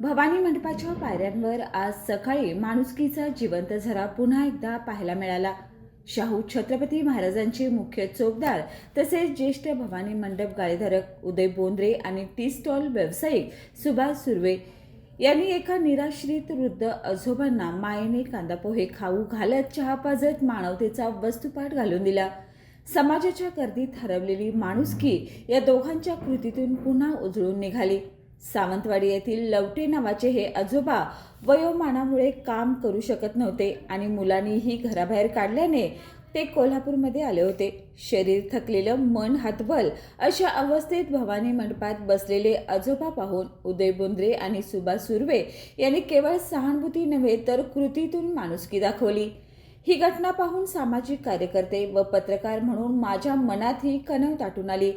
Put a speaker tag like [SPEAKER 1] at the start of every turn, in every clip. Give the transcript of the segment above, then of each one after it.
[SPEAKER 1] भवानी मंडपाच्या पायऱ्यांवर आज सकाळी माणुसकीचा जिवंत झरा पुन्हा एकदा पाहायला मिळाला. शाहू छत्रपती महाराजांचे मुख्य चोपदार तसेच ज्येष्ठ भवानी मंडप गाळेधारक उदय बोंद्रे आणि टी स्टॉल व्यावसायिक सुभाष सुर्वे यांनी एका निराश्रित वृद्ध आजोबांना मायेने कांदापोहे खाऊ घालत चहा पाजत मानवतेचा वस्तुपाठ घालून दिला. समाजाच्या गर्दीत हरवलेली माणुसकी या दोघांच्या कृतीतून पुन्हा उजळून निघाली. सावंतवाडी येथील लवटे नावाचे हे आजोबा वयोमानामुळे काम करू शकत नव्हते आणि मुलांनीही घराबाहेर काढल्याने ते कोल्हापूरमध्ये आले होते. शरीर थकलेलं, मन हातबल अशा अवस्थेत भवानी मंडपात बसलेले आजोबा पाहून उदय बोंद्रे आणि सुभाष सुर्वे यांनी केवळ सहानुभूती नव्हे तर कृतीतून माणुसकी दाखवली. ही घटना पाहून सामाजिक कार्यकर्ते व पत्रकार म्हणून माझ्या मनातही कणव दाटून आली.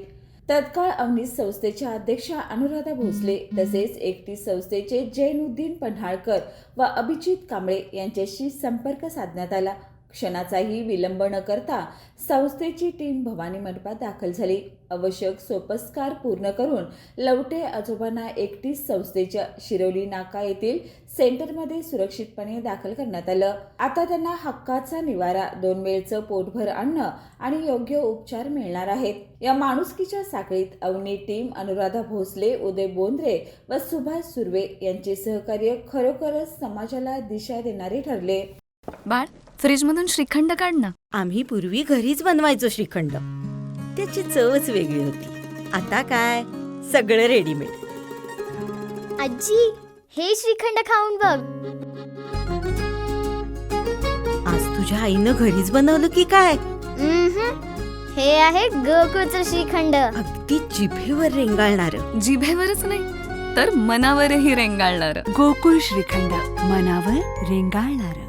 [SPEAKER 1] तत्काळ अवनीस संस्थेच्या अध्यक्षा अनुराधा भोसले तसेच एकटी संस्थेचे जैनुद्दीन पन्हाळकर व अभिजित कांबळे यांच्याशी संपर्क साधण्यात आला. क्षणाचाही विलंब न करता संस्थेची टीम भवानी मंडपात दाखल झाली. आवश्यक सोपस्कार पूर्ण करून लवटे आजोबांना एकटीच संस्थेच्या शिरोली नाका येथील सेंटरमध्ये सुरक्षितपणे दाखल करण्यात आलं. आता त्यांना हक्काचा निवारा, 2 वेळचं पोटभर अन्न आणि योग्य उपचार मिळणार आहेत. या माणुसकीच्या साखळीत अवनी टीम, अनुराधा भोसले, उदय बोंद्रे व सुभाष सुर्वे यांचे सहकार्य खरोखरच समाजाला दिशा देणारे ठरले.
[SPEAKER 2] बाळ, फ्रीजमधून श्रीखंड काढ ना.
[SPEAKER 3] आम्ही पूर्वी घरीच बनवायचो श्रीखंड. त्याची चवच वेगळी होती. आता काय सगळं रेडीमेड.
[SPEAKER 4] आजी, हे श्रीखंड खाऊन बघ.
[SPEAKER 3] आज तुझ्या आईनं घरीच बनवलं की काय?
[SPEAKER 4] हे आहे गोकुळचं श्रीखंड.
[SPEAKER 3] अगदी जिभेवर रेंगाळणार.
[SPEAKER 2] जिभेवरच नाही तर मनावरही रेंगाळणार.
[SPEAKER 5] गोकुळ श्रीखंड, मनावर रेंगाळणार.